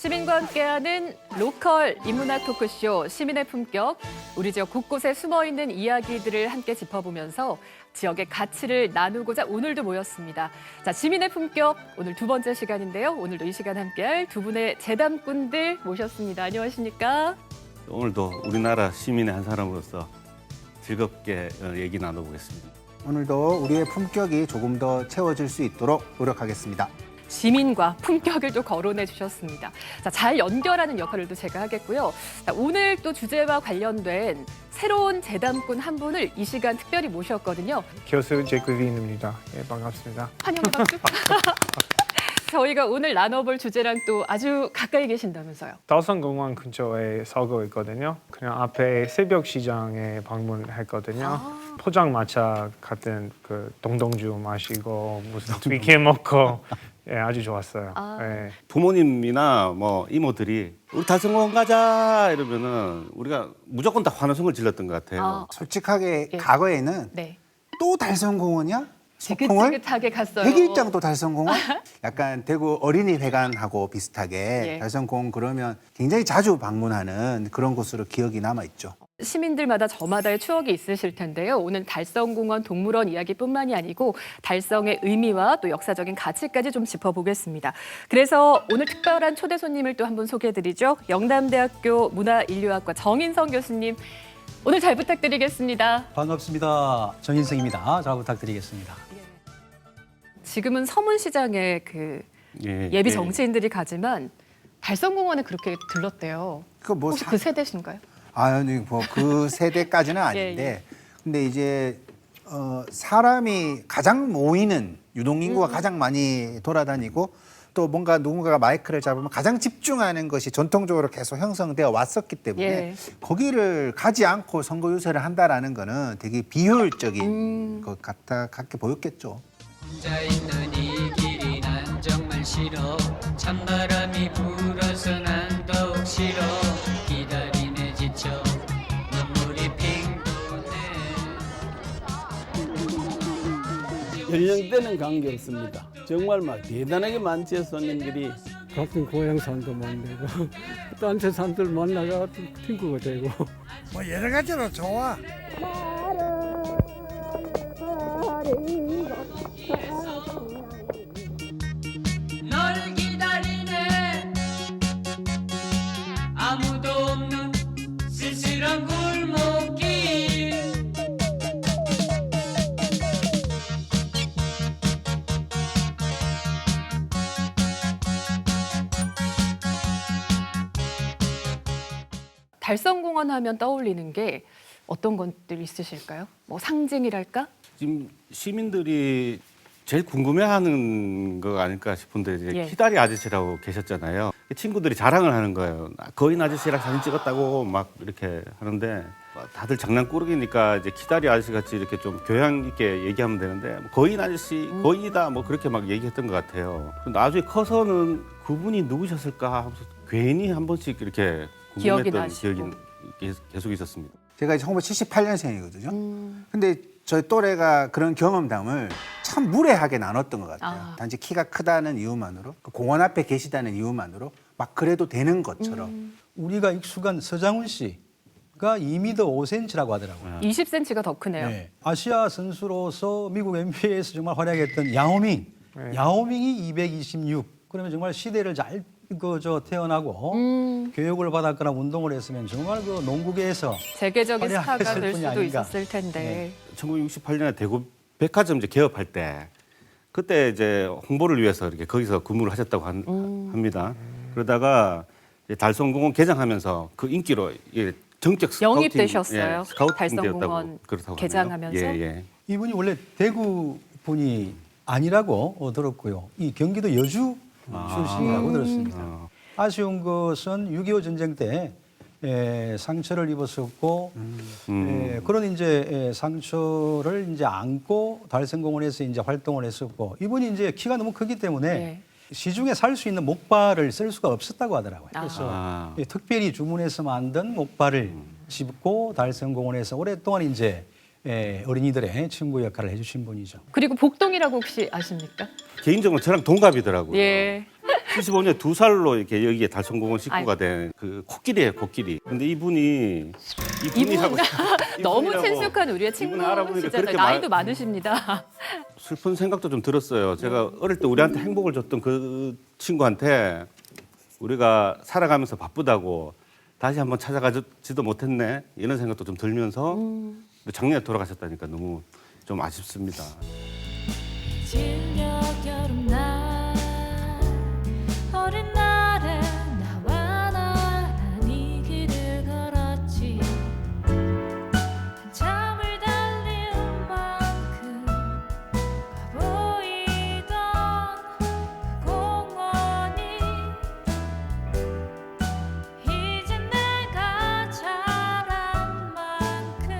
시민과 함께하는 로컬 인문학 토크쇼 시민의 품격. 우리 지역 곳곳에 숨어있는 이야기들을 함께 짚어보면서 지역의 가치를 나누고자 오늘도 모였습니다. 자, 시민의 품격 오늘 두 번째 시간인데요. 오늘도 이 시간 함께할 두 분의 재담꾼들 모셨습니다. 안녕하십니까? 오늘도 우리나라 시민의 한 사람으로서 즐겁게 얘기 나눠보겠습니다. 오늘도 우리의 품격이 조금 더 채워질 수 있도록 노력하겠습니다. 시민과 품격을 또 거론해 주셨습니다. 자, 잘 연결하는 역할을 또 제가 하겠고요. 자, 오늘 또 주제와 관련된 새로운 재담꾼 한 분을 이 시간 특별히 모셨거든요. 교수 제크린입니다. 예, 반갑습니다. 환영의 박수. 저희가 오늘 나눠볼 주제랑 또 아주 가까이 계신다면서요. 달성공원 근처에 살고 있거든요. 그냥 앞에 새벽 시장에 방문했거든요. 포장마차 같은 그 동동주 마시고 무슨 비계 먹고 예, 아주 좋았어요. 예. 부모님이나 뭐 이모들이 우리 달성공원 가자 이러면은 우리가 무조건 다 환호성을 질렀던 것 같아요. 솔직하게 예. 과거에는 네. 또 달성공원이야? 지긋지긋하게 갔어요. 100일장 또 달성공원? 약간 대구 어린이회관하고 비슷하게 예. 달성공원 그러면 굉장히 자주 방문하는 그런 곳으로 기억이 남아있죠. 시민들마다 저마다의 추억이 있으실 텐데요. 오늘 달성공원 동물원 이야기뿐만이 아니고 달성의 의미와 또 역사적인 가치까지 좀 짚어보겠습니다. 그래서 오늘 특별한 초대 손님을 또 한 분 소개해드리죠. 영남대학교 문화인류학과 정인성 교수님. 오늘 잘 부탁드리겠습니다. 반갑습니다. 정인성입니다. 잘 부탁드리겠습니다. 지금은 서문시장에 그 예비 정치인들이 가지만 달성공원에 그렇게 들렀대요. 뭐 혹시 그 세대신가요? 아니 뭐 그 세대까지는 아닌데 근데 이제 사람이 가장 모이는 유동인구가 가장 많이 돌아다니고 또 뭔가 누군가가 마이크를 잡으면 가장 집중하는 것이 전통적으로 계속 형성되어 왔었기 때문에 예. 거기를 가지 않고 선거 유세를 한다라는 거는 되게 비효율적인 것 같게 보였겠죠. 혼자 있는 이 길이 난 정말 싫어. 찬바람이 불어서 난 더욱 싫어. 기다리네 지쳐 눈물이 핑 도네. 연령대는 관계없습니다. 정말 막 대단하게 많지 손님들이. 같은 고향 산도 만나고 딴 데 산들 만나가 친구가 되고 뭐 여러 가지로 좋아. 널 기다리네 아무도 없는 쓸쓸한 골목길. 달성공원 하면 떠올리는 게 어떤 것들이 있으실까요? 뭐 상징이랄까? 지금 시민들이 제일 궁금해하는 거 아닐까 싶은데 이제 예. 키다리 아저씨라고 계셨잖아요. 친구들이 자랑을 하는 거예요. 거인 아저씨랑 사진 찍었다고 막 이렇게 하는데 다들 장난꾸러기니까 이제 키다리 아저씨 같이 이렇게 좀 교양 있게 얘기하면 되는데 거인 아저씨, 거인이다 뭐 그렇게 막 얘기했던 것 같아요. 나중에 커서는 그분이 누구셨을까 하면서 괜히 한 번씩 이렇게 기억이 궁금했던 나시고. 기억이 계속 있었습니다. 제가 이제 1978년생이거든요. 근데 저희 또래가 그런 경험담을 참 무례하게 나눴던 것 같아요. 단지 키가 크다는 이유만으로, 그 공원 앞에 계시다는 이유만으로 막 그래도 되는 것처럼. 우리가 익숙한 서장훈 씨가 2m 5cm라고 하더라고요. 20cm가 더 크네요. 네. 아시아 선수로서 미국 NBA에서 정말 활약했던 야오밍. 네. 야오밍이 226. 그러면 정말 시대를 잘 태어나고 교육을 받았거나 운동을 했으면 정말 그 농구계에서 세계적인 스타가 활약했을 될 뿐이 수도 아닌가. 있었을 텐데. 1968년에 대구 백화점 이제 개업할 때 그때 이제 홍보를 위해서 이렇게 거기서 근무를 하셨다고 합니다. 그러다가 이제 달성공원 개장하면서 그 인기로 전격 스카우팅, 영입되셨어요. 스카우팅 달성공원 되었다고 그렇다고 개장하면서? 하네요. 예. 이분이 원래 대구 분이 아니라고 들었고요. 이 경기도 여주 출신이라고 들었습니다. 아쉬운 것은 6.25 전쟁 때 상처를 입었었고 그런 이제 상처를 이제 안고 달성공원에서 이제 활동을 했었고 이분이 이제 키가 너무 크기 때문에 네. 시중에 살 수 있는 목발을 쓸 수가 없었다고 하더라고요. 그래서 특별히 주문해서 만든 목발을 짚고 달성공원에서 오랫동안 이제 어린이들의 친구 역할을 해주신 분이죠. 그리고 복동이라고 혹시 아십니까? 개인적으로 저랑 동갑이더라고요. 예. 75년 2살로 이렇게 여기에 달성공원 식구가 아이고. 된 그 코끼리예요, 코끼리. 근데 이분이 이분 이분이라고 너무 이분이라고 친숙한 우리의 이분 알아보니까 친구시잖아요. 그렇게 나이도 많으십니다. 슬픈 생각도 좀 들었어요. 제가 어릴 때 우리한테 행복을 줬던 그 친구한테 우리가 살아가면서 바쁘다고 다시 한번 찾아가지도 못했네 이런 생각도 좀 들면서 작년에 돌아가셨다니까 너무 좀 아쉽습니다. 진력 여름날 어린 날에 나와 나란히 길을 걸었지 한참을 달릴 만큼 가보이던 그 공원이 이제 내가 자란 만큼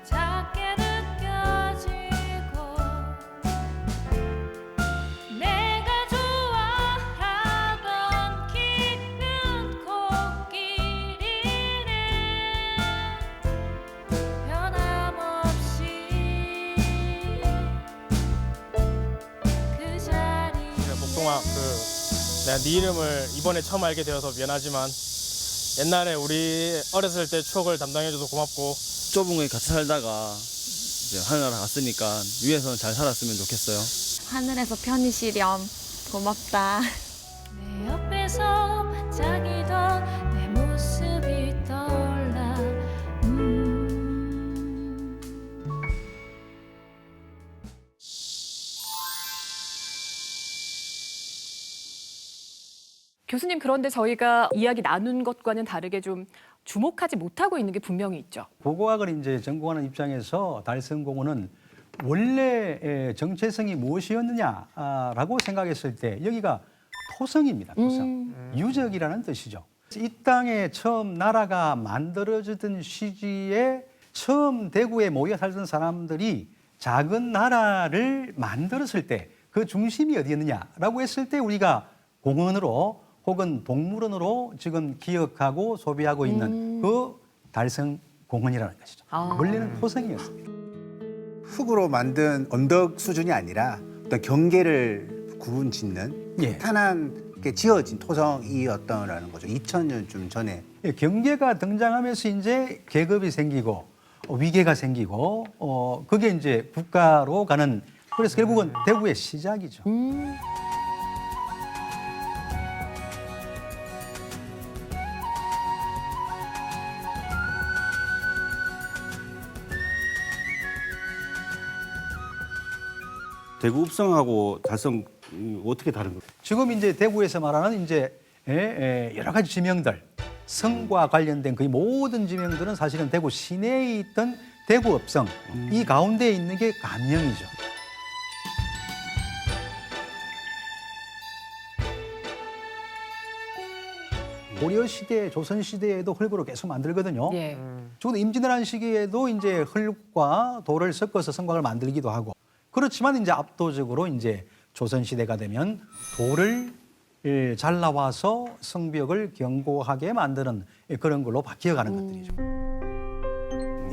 작게 느껴지고 내가 좋아하던 긴 코끼리는 변함없이 그 자리 복동아, 내가 네 이름을 이번에 처음 알게 되어서 미안하지만 옛날에 우리 어렸을 때 추억을 담당해줘서 고맙고 좁은 곳에 같이 살다가 이제 하늘나라 갔으니까 위에서는 잘 살았으면 좋겠어요. 하늘에서 편히 쉬렴 고맙다 내 옆에서 반짝이던 내 모습이 떠올라 교수님, 그런데 저희가 이야기 나눈 것과는 다르게 좀 주목하지 못하고 있는 게 분명히 있죠. 고고학을 이제 전공하는 입장에서 달성공원은 원래 정체성이 무엇이었느냐라고 생각했을 때 여기가 토성입니다. 토성. 유적이라는 뜻이죠. 이 땅에 처음 나라가 만들어지던 시기에 처음 대구에 모여 살던 사람들이 작은 나라를 만들었을 때 그 중심이 어디였느냐라고 했을 때 우리가 공원으로 혹은 동물원으로 지금 기억하고 소비하고 있는 그 달성공원이라는 것이죠. 원래는 토성이었습니다. 흙으로 만든 언덕 수준이 아니라 어떤 경계를 구분 짓는 예. 탄탄하게 지어진 토성이었다는 거죠. 2000년쯤 전에. 예, 경계가 등장하면서 이제 계급이 생기고 위계가 생기고 그게 이제 국가로 가는 그래서 결국은 대구의 시작이죠. 대구 읍성하고 달성 어떻게 다른 거예요? 지금 이제 대구에서 말하는 이제 여러 가지 지명들, 성과 관련된 거의 모든 지명들은 사실은 대구 시내에 있던 대구 읍성 이 가운데에 있는 게 감령이죠. 고려 시대, 조선 시대에도 흙으로 계속 만들거든요. 예. 적어도 임진왜란 시기에도 이제 흙과 돌을 섞어서 성곽을 만들기도 하고 그렇지만 이제 압도적으로 이제 조선 시대가 되면 돌을 잘라와서 성벽을 견고하게 만드는 그런 걸로 바뀌어가는 것들이죠.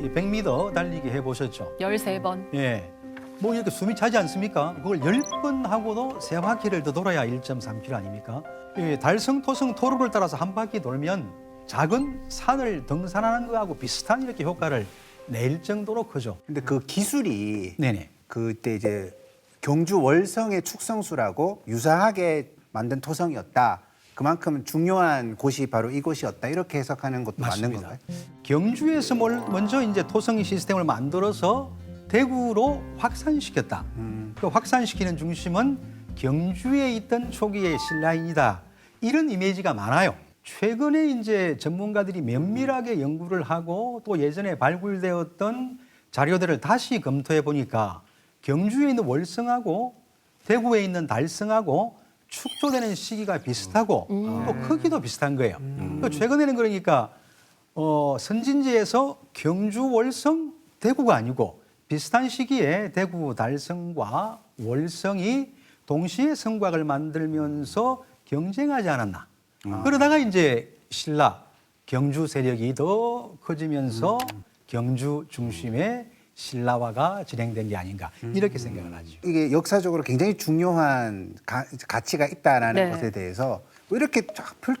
이 100m 달리기 해보셨죠? 13번. 예. 뭐 이렇게 숨이 차지 않습니까? 그걸 10번 하고도 3바퀴를 더 돌아야 1.3km 아닙니까? 이 달성, 토성, 토로를 따라서 한 바퀴 돌면 작은 산을 등산하는 거하고 비슷한 이렇게 효과를 낼 정도로 크죠. 근데 그 기술이 네네. 그때 이제 경주 월성의 축성수라고 유사하게 만든 토성이었다. 그만큼 중요한 곳이 바로 이곳이었다. 이렇게 해석하는 것도 맞는 맞습니다. 건가요? 경주에서 먼저 이제 토성 시스템을 만들어서 대구로 확산시켰다. 그 확산시키는 중심은 경주에 있던 초기의 신라인이다. 이런 이미지가 많아요. 최근에 이제 전문가들이 면밀하게 연구를 하고 또 예전에 발굴되었던 자료들을 다시 검토해 보니까 경주에 있는 월성하고 대구에 있는 달성하고 축조되는 시기가 비슷하고 또 크기도 비슷한 거예요. 또 최근에는 그러니까 선진지에서 경주, 월성, 대구가 아니고 비슷한 시기에 대구, 달성과 월성이 동시에 성곽을 만들면서 경쟁하지 않았나. 그러다가 이제 신라, 경주 세력이 더 커지면서 경주 중심의 신라화가 진행된 게 아닌가 이렇게 생각을 하죠. 이게 역사적으로 굉장히 중요한 가치가 있다라는 네. 것에 대해서 이렇게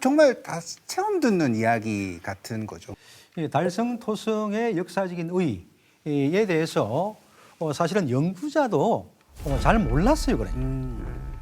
정말 다 처음 듣는 이야기 같은 거죠. 이 달성 토성의 역사적인 의의에 대해서 사실은 연구자도 잘 몰랐어요, 그래.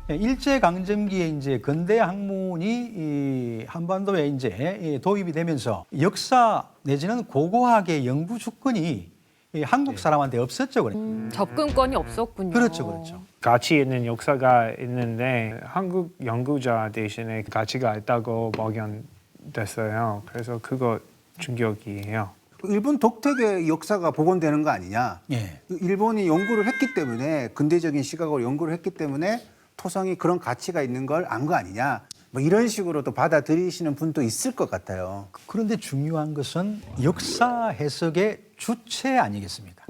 일제 강점기에 이제 근대 학문이 이 한반도에 이제 도입이 되면서 역사 내지는 고고학의 연구 주권이 이 한국 사람한테 없었죠, 그래. 접근권이 없었군요. 그렇죠, 그렇죠. 가치 있는 역사가 있는데 한국 연구자 대신에 가치가 있다고 발견됐어요. 그래서 그거 충격이에요. 일본 독택의 역사가 복원되는 거 아니냐. 예. 일본이 연구를 했기 때문에 근대적인 시각으로 연구를 했기 때문에 토성이 그런 가치가 있는 걸 안 거 아니냐. 뭐 이런 식으로도 받아들이시는 분도 있을 것 같아요. 그런데 중요한 것은 역사 해석의 주체 아니겠습니까?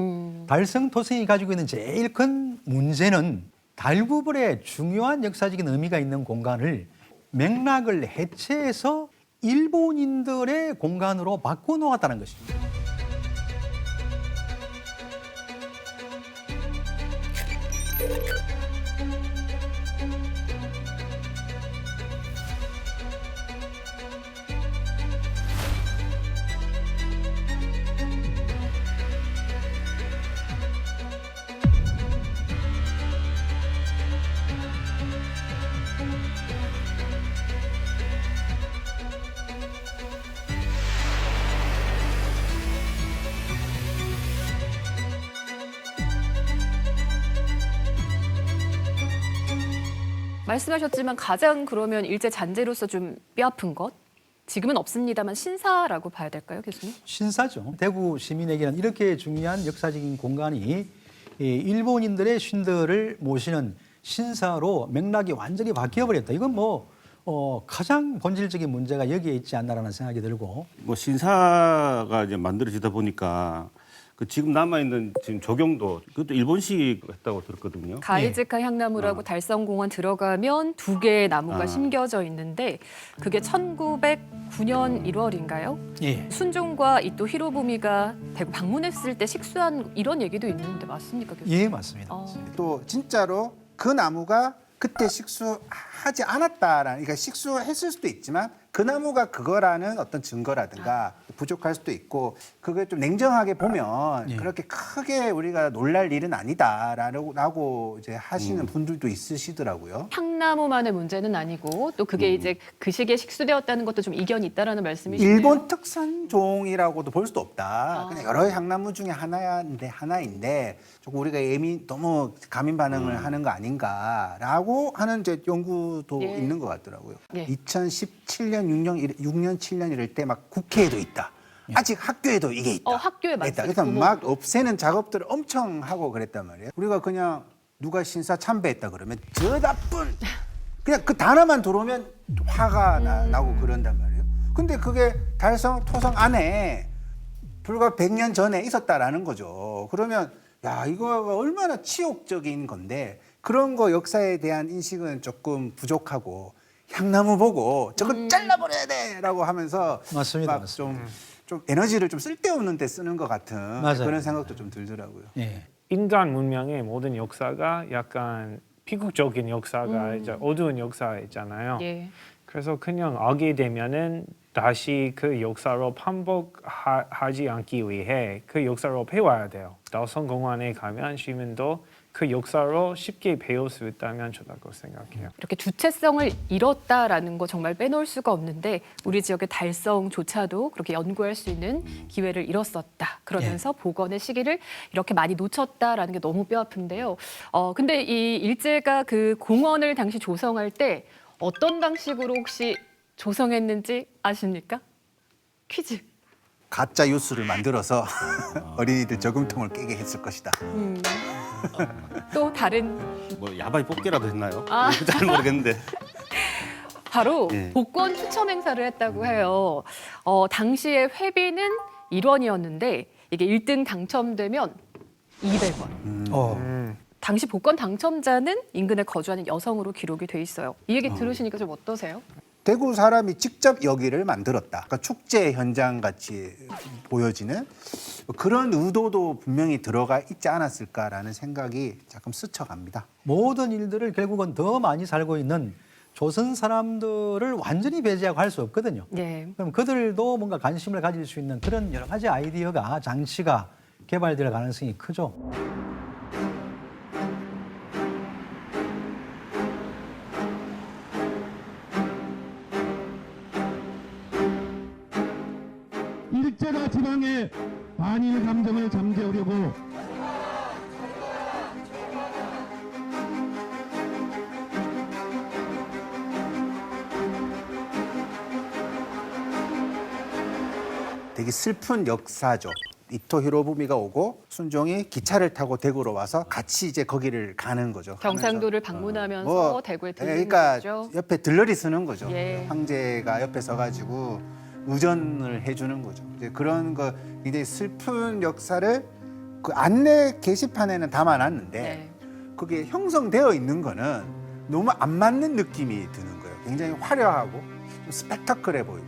달성 토성이 가지고 있는 제일 큰 문제는 달구벌의 중요한 역사적인 의미가 있는 공간을 맥락을 해체해서 일본인들의 공간으로 바꿔놓았다는 것입니다. 말씀하셨지만 가장 그러면 일제 잔재로서 좀 뼈아픈 것? 지금은 없습니다만 신사라고 봐야 될까요, 교수님? 신사죠. 대구 시민에게는 이렇게 중요한 역사적인 공간이 이 일본인들의 신들을 모시는 신사로 맥락이 완전히 바뀌어버렸다. 이건 뭐 가장 본질적인 문제가 여기에 있지 않나라는 생각이 들고. 뭐 신사가 이제 만들어지다 보니까 그 지금 남아 있는 지금 조경도 그것도 일본식 했다고 들었거든요. 가이즈카 향나무라고 달성공원 들어가면 두 개의 나무가 심겨져 있는데 그게 1909년 1월인가요? 예. 순종과 이 또 히로부미가 대구 방문했을 때 식수한 이런 얘기도 있는데 맞습니까, 교수님? 예, 맞습니다. 또 진짜로 그 나무가 그때 식수하지 않았다라는, 그러니까 식수했을 수도 있지만 그 나무가 그거라는 어떤 증거라든가 부족할 수도 있고, 그걸 좀 냉정하게 보면 예. 그렇게 크게 우리가 놀랄 일은 아니다라고 이제 하시는 분들도 있으시더라고요. 향나무만의 문제는 아니고 또 그게 이제 그 시기에 식수되었다는 것도 좀 이견이 있다라는 말씀이시네요. 일본 특산 종이라고도 볼 수도 없다. 그냥 여러 향나무 중에 하나인데 조금 우리가 너무 가민 반응을 하는 거 아닌가라고 하는 이제 연구도 예. 있는 것 같더라고요. 예. 2017년, 6년, 7년 이럴 때 막 국회에도 있다. 아직 학교에도 이게 있다. 학교에 있다. 많죠. 그래서 막 없애는 작업들을 엄청 하고 그랬단 말이에요. 우리가 그냥 누가 신사 참배했다 그러면 저 나쁜, 그냥 그 단어만 들어오면 화가 나고 그런단 말이에요. 근데 그게 달성 토성 안에 불과 100년 전에 있었다라는 거죠. 그러면 야, 이거가 얼마나 치욕적인 건데 그런 거 역사에 대한 인식은 조금 부족하고 향나무 보고 저걸 잘라버려야 돼라고 하면서 맞습니다. 막 좀 에너지를 좀 쓸데없는 데 쓰는 것 같은 맞아요. 그런 생각도 좀 들더라고요. 예. 인간 문명의 모든 역사가 약간 비극적인 역사가 이제 어두운 역사 있잖아요. 예. 그래서 그냥 알게 되면은 다시 그 역사로 반복하지 않기 위해 그 역사로 배워야 돼요. 달성공원에 가면 시민도 그 역사로 쉽게 배울 수 있다면 좋다고 생각해요. 이렇게 주체성을 잃었다라는 거 정말 빼놓을 수가 없는데 우리 지역의 달성조차도 그렇게 연구할 수 있는 기회를 잃었었다. 그러면서 복원의 시기를 이렇게 많이 놓쳤다라는 게 너무 뼈아픈데요. 근데 이 일제가 그 공원을 당시 조성할 때 어떤 방식으로 혹시 조성했는지 아십니까? 퀴즈. 가짜 뉴스를 만들어서 어린이들 저금통을 깨게 했을 것이다. 또 다른 뭐 야바이 뽑기라도 했나요? 아. 잘 모르겠는데. 바로 예. 복권 추첨 행사를 했다고 해요. 당시에 회비는 1원이었는데 이게 1등 당첨되면 200원. 당시 복권 당첨자는 인근에 거주하는 여성으로 기록이 돼 있어요. 이 얘기 들으시니까 좀 어떠세요? 대구 사람이 직접 여기를 만들었다. 그러니까 축제 현장 같이 보여지는 그런 의도도 분명히 들어가 있지 않았을까라는 생각이 조금 스쳐갑니다. 모든 일들을 결국은 더 많이 살고 있는 조선 사람들을 완전히 배제하고 할 수 없거든요. 예. 그럼 그들도 뭔가 관심을 가질 수 있는 그런 여러 가지 아이디어가 장치가 개발될 가능성이 크죠. 일제가 지방의 반일 감정을 잠재우려고 되게 슬픈 역사죠. 이토 히로부미가 오고 순종이 기차를 타고 대구로 와서 같이 이제 거기를 가는 거죠. 경상도를 하면서. 방문하면서 대구에 들리는 그러니까 거죠. 옆에 들러리 쓰는 거죠. 예. 황제가 옆에 서가지고 우전을 해주는 거죠. 이제 그런 거 굉장히 슬픈 역사를 그 안내 게시판에는 담아놨는데 네. 그게 형성되어 있는 거는 너무 안 맞는 느낌이 드는 거예요. 굉장히 화려하고 좀 스펙타클해 보이고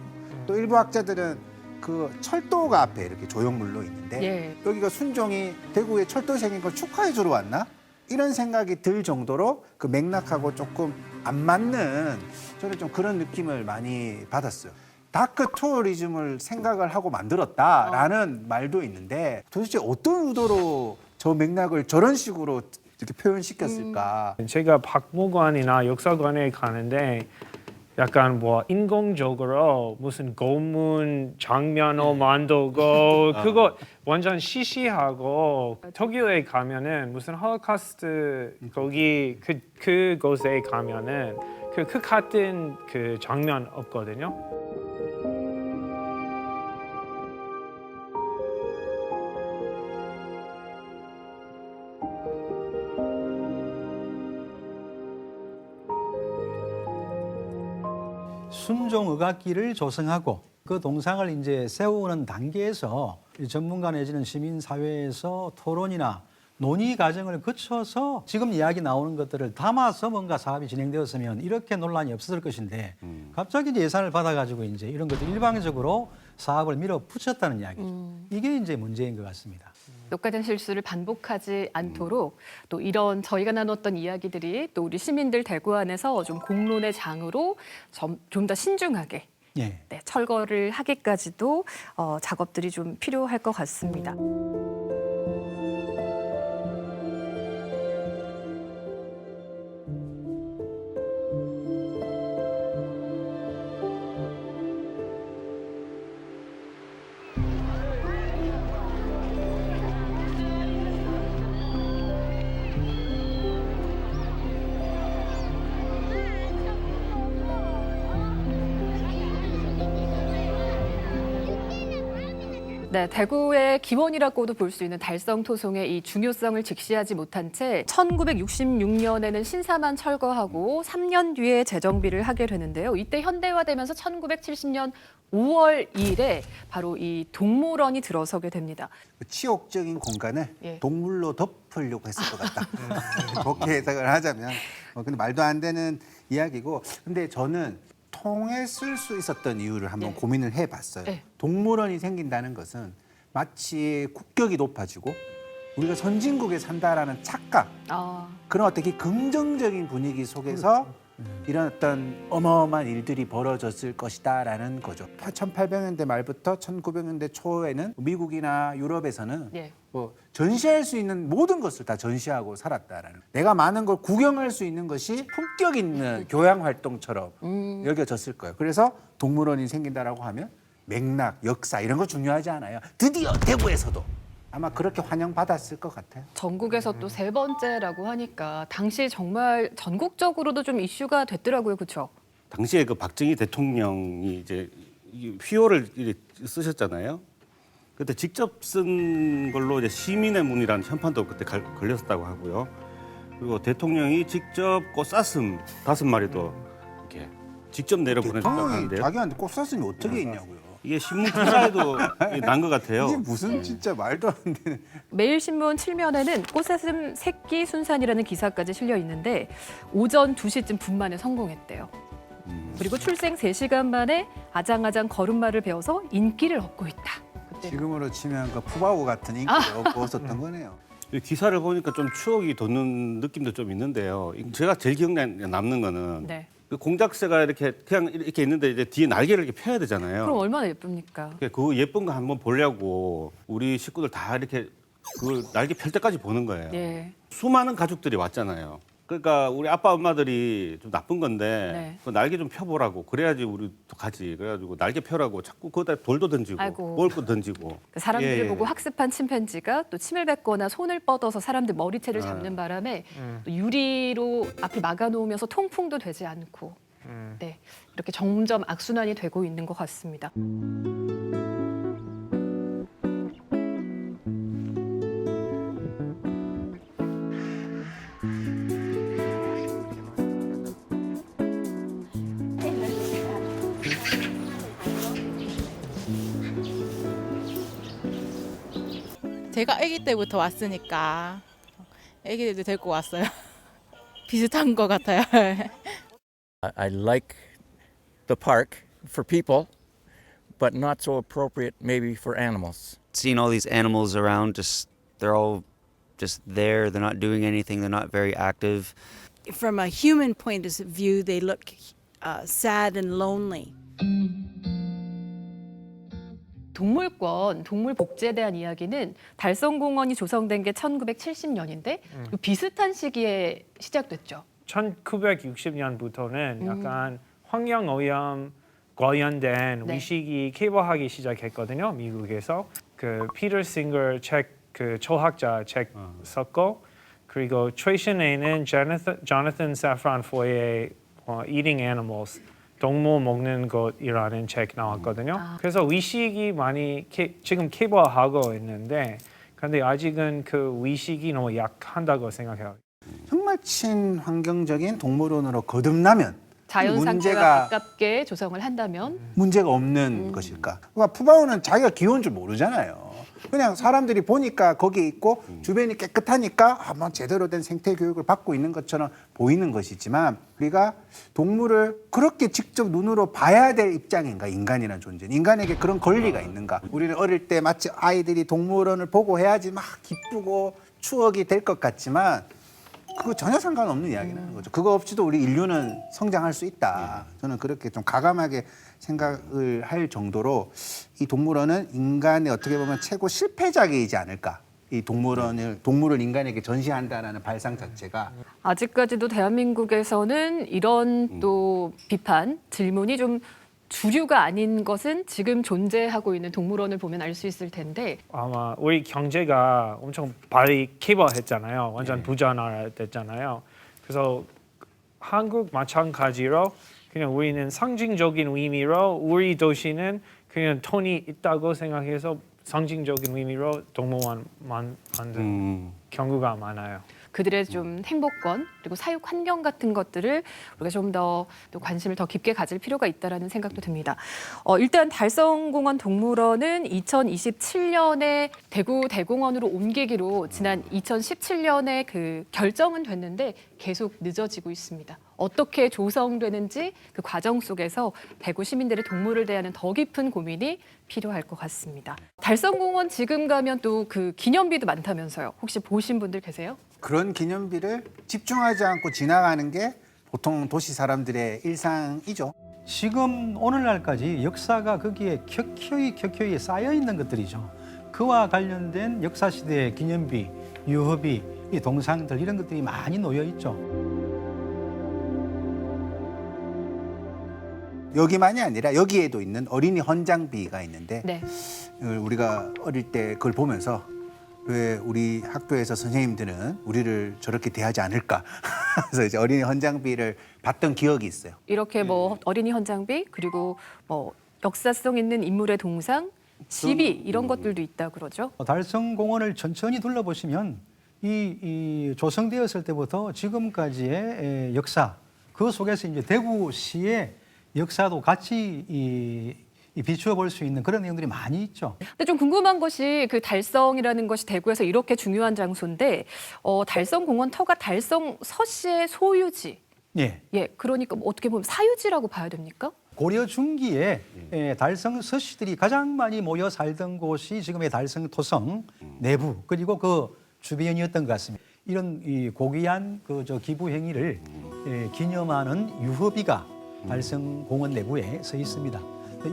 또 일부 학자들은 그 철도가 앞에 이렇게 조형물로 있는데 예. 여기가 순종이 대구에 철도 생긴 걸 축하해 주러 왔나? 이런 생각이 들 정도로 그 맥락하고 조금 안 맞는 저는 좀 그런 느낌을 많이 받았어요. 다크 투어리즘을 생각을 하고 만들었다라는 말도 있는데 도대체 어떤 의도로 저 맥락을 저런 식으로 이렇게 표현시켰을까? 제가 박물관이나 역사관에 가는데 약간 뭐 인공적으로 무슨 고문 장면을 만들고 그거 완전 시시하고 도쿄에 가면은 무슨 홀로코스트 거기 그곳에 가면은 그 같은 그 장면 없거든요. 순종 의학기를 조성하고 그 동상을 이제 세우는 단계에서 이 전문가 내지는 시민 사회에서 토론이나 논의 과정을 거쳐서 지금 이야기 나오는 것들을 담아서 뭔가 사업이 진행되었으면 이렇게 논란이 없었을 것인데 갑자기 이제 예산을 받아가지고 이제 이런 것들 일방적으로 사업을 밀어붙였다는 이야기죠. 이게 이제 문제인 것 같습니다. 똑같은 실수를 반복하지 않도록 또 이런 저희가 나눴던 이야기들이 또 우리 시민들 대구 안에서 좀 공론의 장으로 좀 더 신중하게 예. 네, 철거를 하기까지도 작업들이 좀 필요할 것 같습니다. 네, 대구의 기원이라고도 볼 수 있는 달성토송의 이 중요성을 직시하지 못한 채 1966년에는 신사만 철거하고 3년 뒤에 재정비를 하게 되는데요. 이때 현대화되면서 1970년 5월 2일에 바로 이 동물원이 들어서게 됩니다. 치욕적인 공간을 예. 동물로 덮으려고 했을 것 같다. 그렇게 해석을 하자면 근데 말도 안 되는 이야기고 근데 저는 통했을 수 있었던 이유를 한번 네. 고민을 해봤어요. 네. 동물원이 생긴다는 것은 마치 국격이 높아지고 우리가 선진국에 산다라는 착각 그런 어떤 긍정적인 분위기 속에서 이런 어떤 어마어마한 일들이 벌어졌을 것이다라는 거죠. 1800년대 말부터 1900년대 초에는 미국이나 유럽에서는 예. 뭐 전시할 수 있는 모든 것을 다 전시하고 살았다라는. 내가 많은 걸 구경할 수 있는 것이 품격 있는 교양 활동처럼 여겨졌을 거예요. 그래서 동물원이 생긴다라고 하면 맥락, 역사 이런 거 중요하지 않아요. 드디어 대구에서도 아마 그렇게 환영받았을 것 같아요. 전국에서 또 세 번째라고 하니까 당시 정말 전국적으로도 좀 이슈가 됐더라고요, 그렇죠? 당시에 그 박정희 대통령이 이제 이 휘호를 쓰셨잖아요. 그때 직접 쓴 걸로 이제 시민의 문이라는 현판도 그때 걸렸었다고 하고요. 그리고 대통령이 직접 꽃사슴 5마리도 이렇게 직접 내려보냈다고 하는데요. 자기한테 꽃사슴이 어떻게 있냐고요. 이게 신문 기사에도 난 것 같아요. 이게 무슨 진짜 말도 안 되는. 매일신문 7면에는 꽃사슴 새끼 순산이라는 기사까지 실려 있는데 오전 2시쯤 분만에 성공했대요. 그리고 출생 3시간 만에 아장아장 걸음마를 배워서 인기를 얻고 있다. 그때 지금으로 치면 그 푸바오 같은 인기를 얻고 있었던 거네요. 이 기사를 보니까 좀 추억이 돋는 느낌도 좀 있는데요. 제가 제일 기억에 남는 거는 네. 그 공작새가 이렇게 그냥 이렇게 있는데 이제 뒤에 날개를 이렇게 펴야 되잖아요. 그럼 얼마나 예쁩니까? 그 예쁜 거 한번 보려고 우리 식구들 다 이렇게 그 날개 펼 때까지 보는 거예요. 예. 수많은 가족들이 왔잖아요. 그러니까 우리 아빠 엄마들이 좀 나쁜 건데 네. 그 날개 좀 펴보라고 그래야지 우리도 가지. 그래가지고 날개 펴라고 자꾸 거기다 돌도 던지고 아이고. 먹을 거 던지고. 그 사람들을 예, 예. 보고 학습한 침팬지가 또 침을 뱉거나 손을 뻗어서 사람들 머리채를 잡는 바람에 또 유리로 앞을 막아놓으면서 통풍도 되지 않고 네, 이렇게 점점 악순환이 되고 있는 것 같습니다. 제가 아기 때부터 왔으니까 아기들도 데리고 왔어요. 비슷한 것 같아요. I like the park for people, but not so appropriate maybe for animals. Seeing all these animals around, they're all just there. They're not doing anything. They're not very active. From a human point of view, they look sad and lonely. 동물권, 동물 복지에 대한 이야기는 달성공원이 조성된 게 1970년인데 비슷한 시기에 시작됐죠. 1960년부터는 약간 환경오염 관련된 네. 위식이 개발하기 시작했거든요. 미국에서 그 피터 싱거 책 그 초학자 책 썼고 그리고 최신에는 조나탄 사프란 포의 Eating Animals 동물 먹는 것이라는 책 나왔거든요. 그래서 위식이 많이 지금 개발하고 있는데 근데 아직은 그 위식이 너무 약한다고 생각해요. 정말 친환경적인 동물원으로 거듭나면 자연상태와 문제가 가깝게 조성을 한다면 문제가 없는 것일까? 그러니까 푸바오는 자기가 귀여운 줄 모르잖아요. 그냥 사람들이 보니까 거기에 있고 주변이 깨끗하니까 한번 제대로 된 생태 교육을 받고 있는 것처럼 보이는 것이지만 우리가 동물을 그렇게 직접 눈으로 봐야 될 입장인가? 인간이라는 존재는 인간에게 그런 권리가 있는가? 우리는 어릴 때 마치 아이들이 동물원을 보고 해야지 막 기쁘고 추억이 될 것 같지만 그거 전혀 상관없는 이야기라는 거죠. 그거 없이도 우리 인류는 성장할 수 있다. 저는 그렇게 좀 가감하게 생각을 할 정도로 이 동물원은 인간의 어떻게 보면 최고 실패작이지 않을까. 이 동물을 인간에게 전시한다라는 발상 자체가 아직까지도 대한민국에서는 이런 또 비판, 질문이 좀 주류가 아닌 것은 지금 존재하고 있는 동물원을 보면 알 수 있을 텐데 아마 우리 경제가 엄청 빨리 개발했잖아요. 완전 부자 나라 됐잖아요. 그래서 한국 마찬가지로 그냥 우리는 상징적인 의미로 우리 도시는 그냥 돈이 있다고 생각해서 상징적인 의미로 동물원 만든 경우가 많아요. 그들의 좀 행복권 그리고 사육 환경 같은 것들을 우리가 좀 더 관심을 더 깊게 가질 필요가 있다라는 생각도 듭니다. 일단 달성공원 동물원은 2027년에 대구 대공원으로 옮기기로 지난 2017년에 그 결정은 됐는데 계속 늦어지고 있습니다. 어떻게 조성되는지 그 과정 속에서 대구 시민들의 동물을 대하는 더 깊은 고민이 필요할 것 같습니다. 달성공원 지금 가면 또 그 기념비도 많다면서요. 혹시 보신 분들 계세요? 그런 기념비를 집중하지 않고 지나가는 게 보통 도시 사람들의 일상이죠. 지금 오늘날까지 역사가 거기에 켜켜이 쌓여 있는 것들이죠. 그와 관련된 역사시대의 기념비, 유허비, 이 동상들 이런 것들이 많이 놓여 있죠. 여기만이 아니라 여기에도 있는 어린이 헌장비가 있는데 네. 우리가 어릴 때 그걸 보면서 왜 우리 학교에서 선생님들은 우리를 저렇게 대하지 않을까? 그래서 이제 어린이 헌장비를 받던 기억이 있어요. 이렇게 뭐 어린이 헌장비 그리고 뭐 역사성 있는 인물의 동상, 지비 이런 것들도 있다 그러죠. 달성공원을 천천히 둘러보시면 이 조성되었을 때부터 지금까지의 역사 그 속에서 이제 대구시의 역사도 같이 비추어 볼 수 있는 그런 내용들이 많이 있죠. 근데 좀 궁금한 것이 그 달성이라는 것이 대구에서 이렇게 중요한 장소인데 달성공원 터가 달성 서씨의 소유지 예. 예, 그러니까 뭐 어떻게 보면 사유지라고 봐야 됩니까? 고려 중기에 달성 서씨들이 가장 많이 모여 살던 곳이 지금의 달성 토성 내부 그리고 그 주변이었던 것 같습니다. 이런 이 고귀한 그 기부 행위를 기념하는 유허비가 달성 공원 내부에 서 있습니다.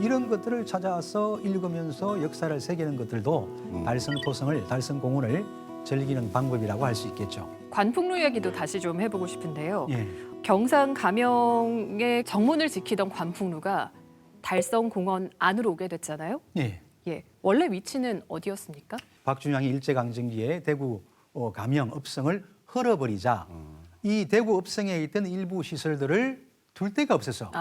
이런 것들을 찾아서 읽으면서 역사를 새기는 것들도 달성 토성을 달성 공원을 즐기는 방법이라고 할 수 있겠죠. 관풍로 얘기도 다시 좀 해보고 싶은데요. 예. 경상 감영의 정문을 지키던 관풍루가 달성공원 안으로 오게 됐잖아요. 예. 예, 원래 위치는 어디였습니까? 박준양이 일제강점기에 대구 감영 읍성을 헐어버리자 이 대구 읍성에 있던 일부 시설들을 둘 데가 없어서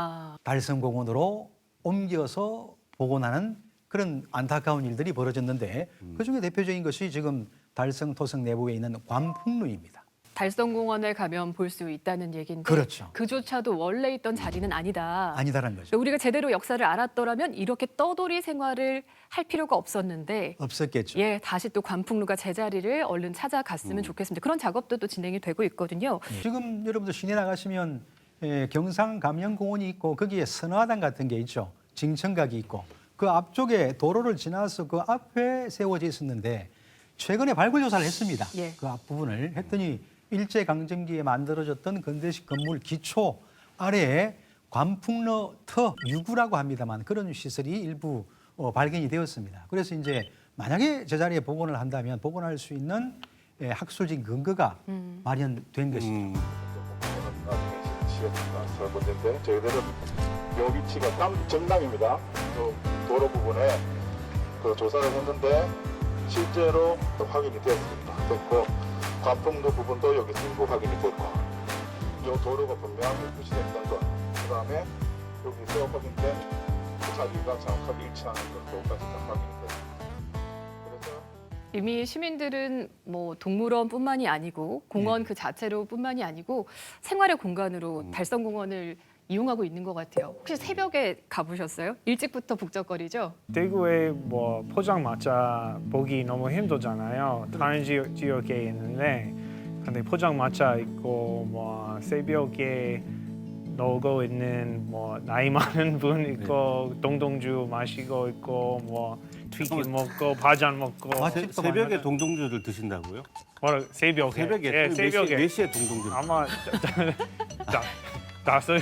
달성공원으로 옮겨서 복원하는 그런 안타까운 일들이 벌어졌는데 그중에 대표적인 것이 지금 달성 토성 내부에 있는 관풍루입니다. 달성공원에 가면 볼 수 있다는 얘기인데 그렇죠. 그조차도 원래 있던 자리는 아니다. 아니다라는 거죠. 우리가 제대로 역사를 알았더라면 이렇게 떠돌이 생활을 할 필요가 없었는데 없었겠죠. 예, 다시 또 관풍루가 제자리를 얼른 찾아갔으면 좋겠습니다. 그런 작업도 또 진행이 되고 있거든요. 지금 여러분들 시내 나가시면 경상 감영공원이 있고 거기에 선화당 같은 게 있죠. 징천각이 있고 그 앞쪽에 도로를 지나서 그 앞에 세워져 있었는데 최근에 발굴 조사를 했습니다. 예. 그 앞부분을 했더니 일제강점기에 만들어졌던 건대식 건물 기초 아래에 관풍로 터 유구라고 합니다만 그런 시설이 일부 발견이 되었습니다. 그래서 이제 만약에 제자리에 복원을 한다면 복원할 수 있는 학술적인 근거가 마련된 것이죠. 잘못된데 저희들은 요 위치가 정남입니다. 도로 부분에 그 조사를 했는데 실제로 확인이 됐고 관풍로 부분도 여기 일부 확인이 됐고 이 도로가 분명히 표시됐던 것 그다음에 여기서 확인된 그 자리가 정확하게 일치하는 것도까지 다 확인이 됐습니다. 그래서 이미 시민들은 뭐 동물원뿐만이 아니고 공원 그 자체로뿐만이 아니고 생활의 공간으로 달성공원을 이용하고 있는 것 같아요. 혹시 새벽에 가보셨어요? 일찍부터 북적거리죠? 대구에 뭐 포장마차 보기 너무 힘들잖아요. 다른 지역에 있는데 근데 포장마차 있고 뭐 새벽에 놀고 있는 뭐 나이 많은 분 있고 동동주 마시고 있고 뭐 튀김 먹고 과자 먹고 새벽에 동동주를 드신다고요? 뭐라 새벽에? 예, 새벽에. 몇 시에 동동주? 아마 다섯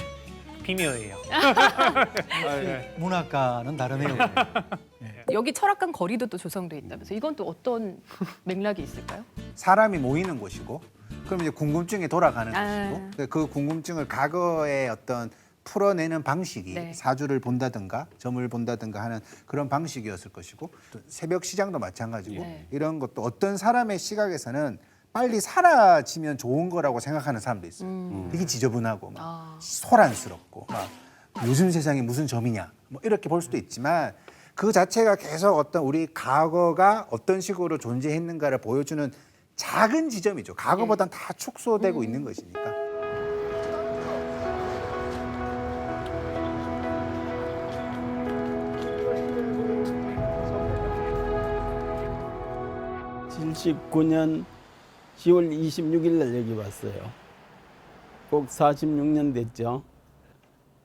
비밀이에요. 문학과는 다르네요. 여기 철학관 거리도 또 조성돼 있다면서 이건 또 어떤 맥락이 있을까요? 사람이 모이는 곳이고 그럼 이제 궁금증이 돌아가는 곳이고 그 궁금증을 과거의 어떤 풀어내는 방식이 사주를 본다든가 점을 본다든가 하는 그런 방식이었을 것이고 또 새벽 시장도 마찬가지고 이런 것도 어떤 사람의 시각에서는 빨리 사라지면 좋은 거라고 생각하는 사람도 있어요. 되게 지저분하고 막 소란스럽고 막 요즘 세상에 무슨 점이냐 뭐 이렇게 볼 수도 있지만 그 자체가 계속 어떤 우리 과거가 어떤 식으로 존재했는가를 보여주는 작은 지점이죠. 과거보단 다 축소되고 있는 것이니까. (79년) 10월 26일 날 여기 왔어요. 꼭 46년 됐죠.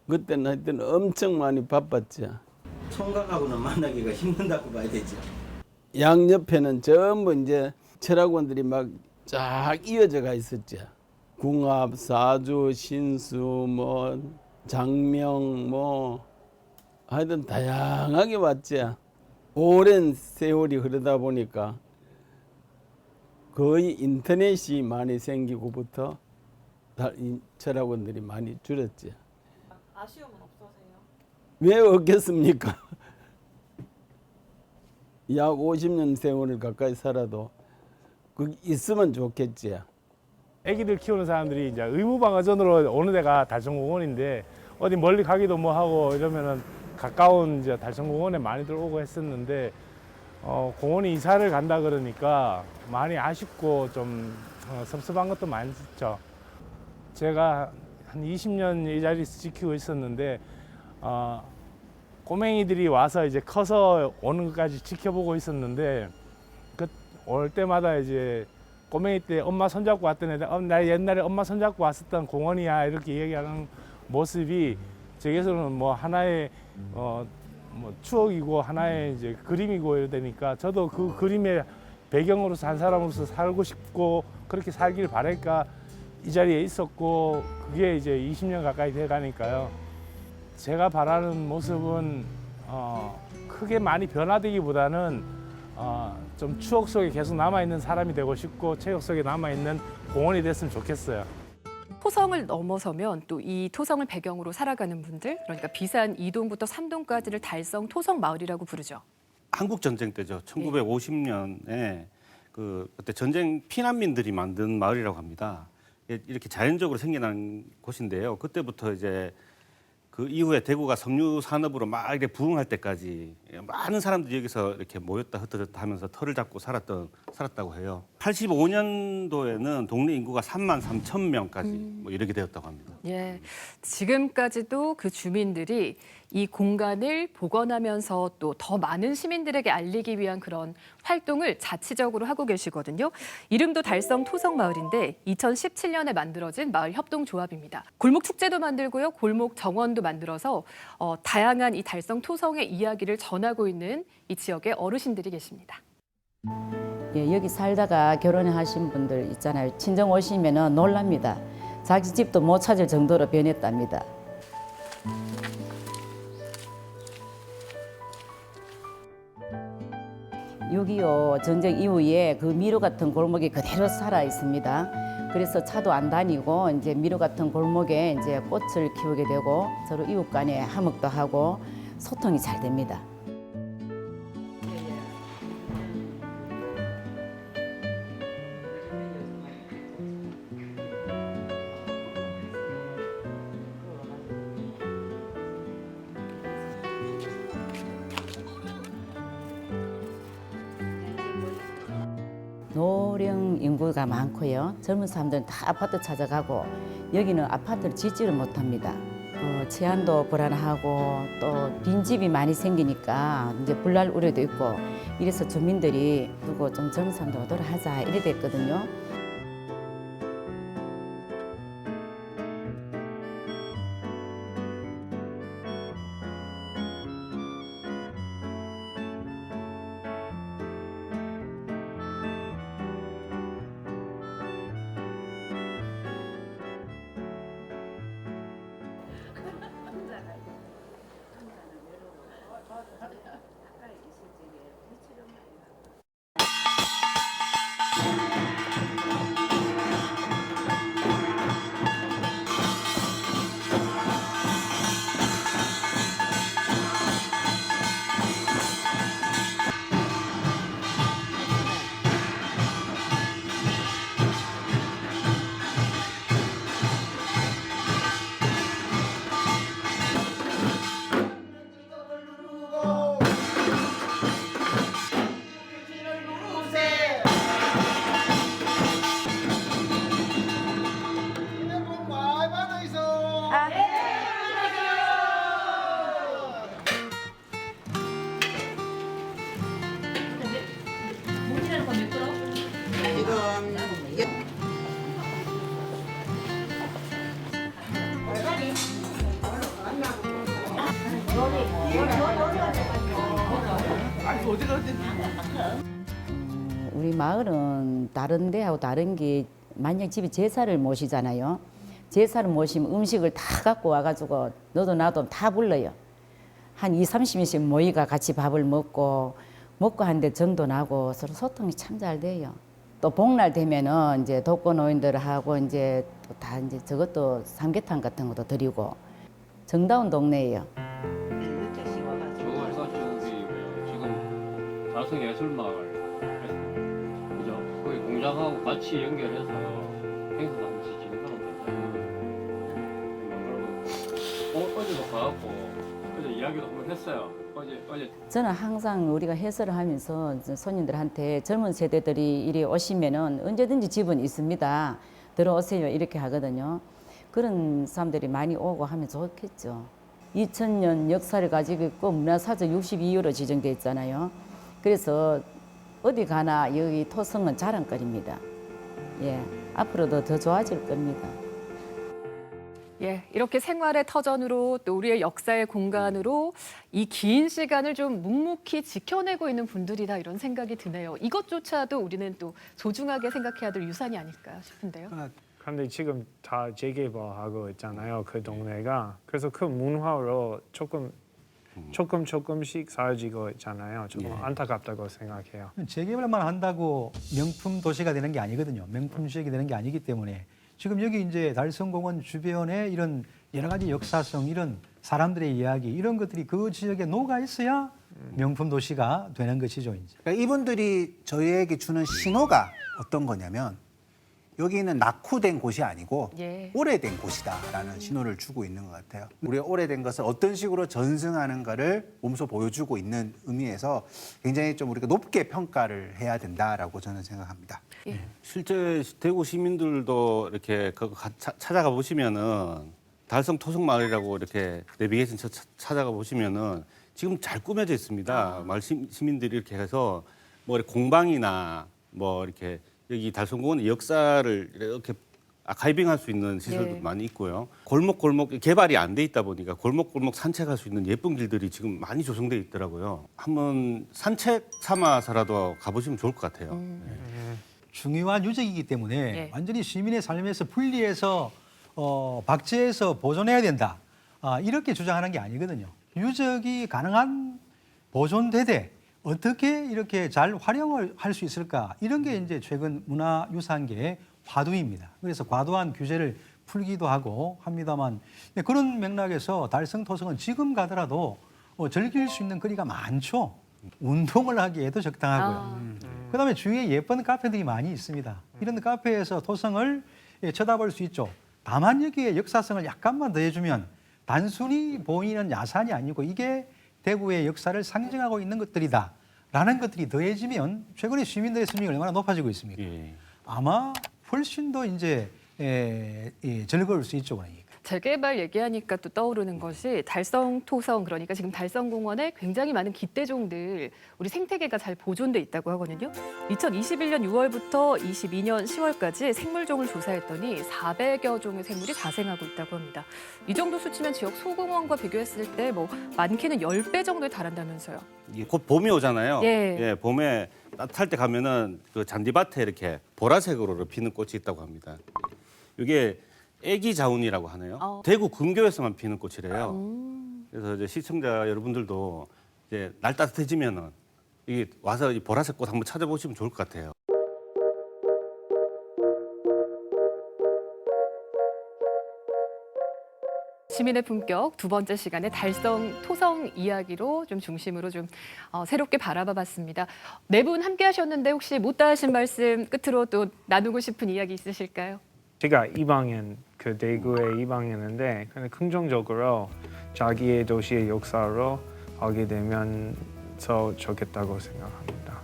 그때는 하여튼 엄청 많이 바빴죠. 총각하고는 만나기가 힘든다고 봐야 되죠. 양옆에는 전부 이제 철학원들이 막 쫙 이어져가 있었죠. 궁합, 사주, 신수, 뭐 장명, 뭐 하여튼 다양하게 왔죠. 오랜 세월이 흐르다 보니까 거의 인터넷이 많이 생기고부터 철학원들이 많이 줄었죠. 아쉬움은 없으세요? 왜 없겠습니까? 약 50년 세월을 가까이 살아도 그 있으면 좋겠지. 아기들 키우는 사람들이 이제 의무방어전으로 오는 데가 달성공원인데 어디 멀리 가기도 뭐 하고 이러면은 가까운 이제 달성공원에 많이들 오고 했었는데 공원이 이사를 간다 그러니까 많이 아쉽고 좀 섭섭한 것도 많이 있죠. 제가 한 20년 이 자리에서 지키고 있었는데 꼬맹이들이 와서 이제 커서 오는 것까지 지켜보고 있었는데 그 올 때마다 이제 꼬맹이 때 엄마 손잡고 왔던 애들, 나 옛날에 엄마 손잡고 왔었던 공원이야 이렇게 얘기하는 모습이 제게서는 뭐 하나의 뭐 추억이고 하나의 이제 그림이고 이러 되니까 저도 그 그림의 배경으로서 한 사람으로서 살고 싶고 그렇게 살길 바랄까 이 자리에 있었고 그게 이제 20년 가까이 돼 가니까요. 제가 바라는 모습은 크게 많이 변화되기보다는 좀 추억 속에 계속 남아있는 사람이 되고 싶고 체력 속에 남아있는 공원이 됐으면 좋겠어요. 토성을 넘어서면 또 이 토성을 배경으로 살아가는 분들, 그러니까 비산 2동부터 3동까지를 달성 토성 마을이라고 부르죠. 한국 전쟁 때죠. 1950년에 그때 전쟁 피난민들이 만든 마을이라고 합니다. 이렇게 자연적으로 생겨난 곳인데요. 그때부터 이제 그 이후에 대구가 섬유 산업으로 막 이렇게 부흥할 때까지 많은 사람들이 여기서 이렇게 모였다 흩어졌다 하면서 터를 잡고 살았다고 해요. 85년도에는 동네 인구가 33,000명까지 뭐 이렇게 되었다고 합니다. 예, 지금까지도 그 주민들이 이 공간을 복원하면서 또 더 많은 시민들에게 알리기 위한 그런 활동을 자치적으로 하고 계시거든요. 이름도 달성 토성마을인데 2017년에 만들어진 마을 협동조합입니다. 골목 축제도 만들고요, 골목 정원도 만들어서 다양한 이 달성 토성의 이야기를 전하고 있는 이 지역의 어르신들이 계십니다. 예, 여기 살다가 결혼하신 분들 있잖아요. 친정 오시면은 놀랍니다. 자기 집도 못 찾을 정도로 변했답니다. (6.25) 전쟁 이후에 그 미로 같은 골목이 그대로 살아 있습니다. 그래서 차도 안 다니고 이제 미로 같은 골목에 이제 꽃을 키우게 되고 서로 이웃 간에 화목도 하고 소통이 잘 됩니다. 노령 인구가 많고요. 젊은 사람들은 다 아파트 찾아가고 여기는 아파트를 짓지를 못합니다. 치안도 불안하고 또 빈집이 많이 생기니까 이제 불날 우려도 있고 이래서 주민들이 그리고 좀 젊은 사람들 오도록 하자 이래 됐거든요. 우리 마을은 다른 데하고 다른 게 만약 집에 제사를 모시잖아요. 제사를 모시면 음식을 다 갖고 와가지고 너도 나도 다 불러요. 한 20, 30인씩 모이가 같이 밥을 먹고 하는데 정도 나고 서로 소통이 참 잘 돼요. 또 복날 되면은 이제 독거노인들하고 이제 또 다 이제 저것도 삼계탕 같은 것도 드리고 정다운 동네예요. 지금 달성예술마을 그죠? 거기 공장하고 같이 연결해서 행사도 한 번씩 진행하면 되잖아요. 어제도 가갖고 어제 이야기도 한번 했어요. 어제 저는 항상 우리가 해설을 하면서 손님들한테 젊은 세대들이 이리 오시면은 언제든지 집은 있습니다. 들어오세요 이렇게 하거든요. 그런 사람들이 많이 오고 하면 좋겠죠. 2000년 역사를 가지고 있고 문화사적 62호로 지정돼 있잖아요. 그래서 어디 가나 여기 토성은 자랑거리입니다. 예, 앞으로도 더 좋아질 겁니다. 예, 이렇게 생활의 터전으로 또 우리의 역사의 공간으로 이 긴 시간을 좀 묵묵히 지켜내고 있는 분들이다 이런 생각이 드네요. 이것조차도 우리는 또 소중하게 생각해야 될 유산이 아닐까 싶은데요. 근데 지금 다 재개발하고 있잖아요. 그 동네가. 그래서 그 문화로 조금씩 사라지고 있잖아요. 좀 안타깝다고 생각해요. 재개발만 한다고 명품 도시가 되는 게 아니거든요. 명품 지역이 되는 게 아니기 때문에 지금 여기 이제 달성공원 주변에 이런 여러 가지 역사성, 이런 사람들의 이야기, 이런 것들이 그 지역에 녹아 있어야 명품 도시가 되는 것이죠. 이제. 그러니까 이분들이 저희에게 주는 신호가 어떤 거냐면 여기는 낙후된 곳이 아니고 오래된 곳이다라는 신호를 주고 있는 것 같아요. 우리가 오래된 것을 어떤 식으로 전승하는가를 몸소 보여주고 있는 의미에서 굉장히 좀 우리가 높게 평가를 해야 된다라고 저는 생각합니다. 실제 대구 시민들도 이렇게 그거 찾아가 보시면은 달성 토성마을이라고 이렇게 내비게이션 찾아가 보시면은 지금 잘 꾸며져 있습니다. 마을 시민들이 이렇게 해서 뭐 이렇게 공방이나 뭐 이렇게 여기 달성공원의 역사를 이렇게 아카이빙할 수 있는 시설도 많이 있고요. 골목골목 개발이 안 돼 있다 보니까 골목골목 산책할 수 있는 예쁜 길들이 지금 많이 조성돼 있더라고요. 한번 산책 삼아서라도 가보시면 좋을 것 같아요. 중요한 유적이기 때문에 완전히 시민의 삶에서 분리해서 박제해서 보존해야 된다. 이렇게 주장하는 게 아니거든요. 유적이 가능한 보존되되 어떻게 이렇게 잘 활용을 할 수 있을까? 이런 게 이제 최근 문화유산계의 화두입니다. 그래서 과도한 규제를 풀기도 하고 합니다만 그런 맥락에서 달성토성은 지금 가더라도 즐길 수 있는 거리가 많죠. 운동을 하기에도 적당하고요. 그다음에 주위에 예쁜 카페들이 많이 있습니다. 이런 카페에서 토성을 쳐다볼 수 있죠. 다만 여기에 역사성을 약간만 더해주면 단순히 보이는 야산이 아니고 이게 대구의 역사를 상징하고 있는 것들이다라는 것들이 더해지면 최근에 시민들의 수명이 얼마나 높아지고 있습니까? 아마 훨씬 더 이제 즐거울 수 있죠, 그러니까. 재개발 얘기하니까 또 떠오르는 것이 달성토성, 그러니까 지금 달성공원에 굉장히 많은 기대종들, 우리 생태계가 잘 보존돼 있다고 하거든요. 2021년 6월부터 22년 10월까지 생물종을 조사했더니 400여 종의 생물이 자생하고 있다고 합니다. 이 정도 수치면 지역 소공원과 비교했을 때 뭐 많게는 10배 정도에 달한다면서요. 곧 봄이 오잖아요. 예. 봄에 따뜻할 때 가면은 그 잔디밭에 이렇게 보라색으로 피는 꽃이 있다고 합니다. 이게 애기 자운이라고 하네요. 대구 근교에서만 피는 꽃이래요. 그래서 이제 시청자 여러분들도 이제 날 따뜻해지면은 이 와서 이 보라색 꽃 한번 찾아보시면 좋을 것 같아요. 시민의 품격 두 번째 시간에 달성 토성 이야기로 좀 중심으로 좀 새롭게 바라봐봤습니다. 네 분 함께 하셨는데 혹시 못다 하신 말씀 끝으로 또 나누고 싶은 이야기 있으실까요? 제가 이방인, 그 대구의 이방인인데 그냥 긍정적으로 자기의 도시의 역사로 하게 되면 더 좋겠다고 생각합니다.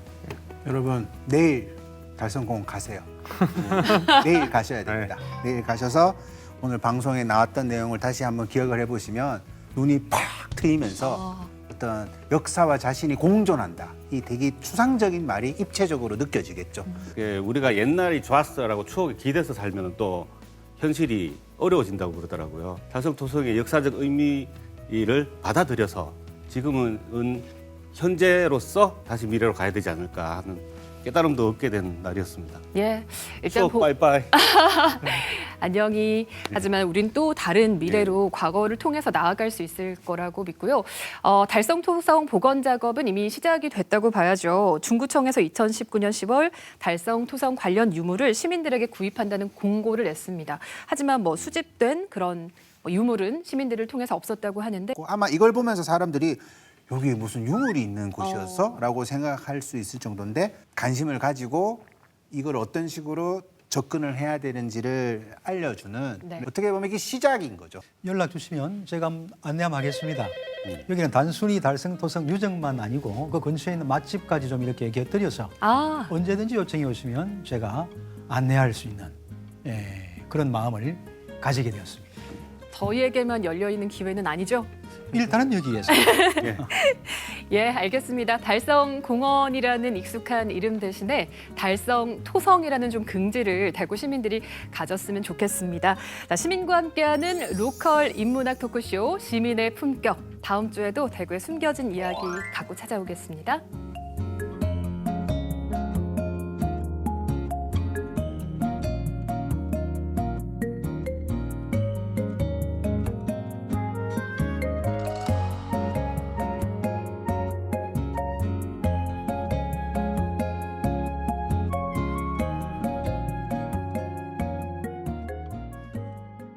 여러분 내일 달성공원 가세요. 내일 가셔야 됩니다. 내일 가셔서 오늘 방송에 나왔던 내용을 다시 한번 기억을 해보시면 눈이 팍 트이면서 어떤 역사와 자신이 공존한다. 이 되게 추상적인 말이 입체적으로 느껴지겠죠. 우리가 옛날이 좋았어라고 추억에 기대서 살면 또 현실이 어려워진다고 그러더라고요. 달성토성의 역사적 의미를 받아들여서 지금은 현재로서 다시 미래로 가야 되지 않을까 하는 깨달음도 얻게 된 날이었습니다. 예, 일단 빠이빠이. 안녕히. 하지만 우린 또 다른 미래로 과거를 통해서 나아갈 수 있을 거라고 믿고요. 달성토성 복원 작업은 이미 시작이 됐다고 봐야죠. 중구청에서 2019년 10월 달성토성 관련 유물을 시민들에게 구입한다는 공고를 냈습니다. 하지만 뭐 수집된 그런 유물은 시민들을 통해서 없었다고 하는데 아마 이걸 보면서 사람들이 여기 무슨 유물이 있는 곳이었어? 라고 생각할 수 있을 정도인데 관심을 가지고 이걸 어떤 식으로 접근을 해야 되는지를 알려주는 어떻게 보면 이게 시작인 거죠. 연락 주시면 제가 안내함 하겠습니다. 여기는 단순히 달성토성 유적만 아니고 그 근처에 있는 맛집까지 좀 이렇게 곁들여서 언제든지 요청해 오시면 제가 안내할 수 있는 그런 마음을 가지게 되었습니다. 저희에게만 열려 있는 기회는 아니죠? 일단은 여기에서. 예, 알겠습니다. 달성공원이라는 익숙한 이름 대신에 달성토성이라는 좀 긍지를 대구 시민들이 가졌으면 좋겠습니다. 자, 시민과 함께하는 로컬 인문학 토크쇼 시민의 품격. 다음 주에도 대구의 숨겨진 이야기 갖고 찾아오겠습니다.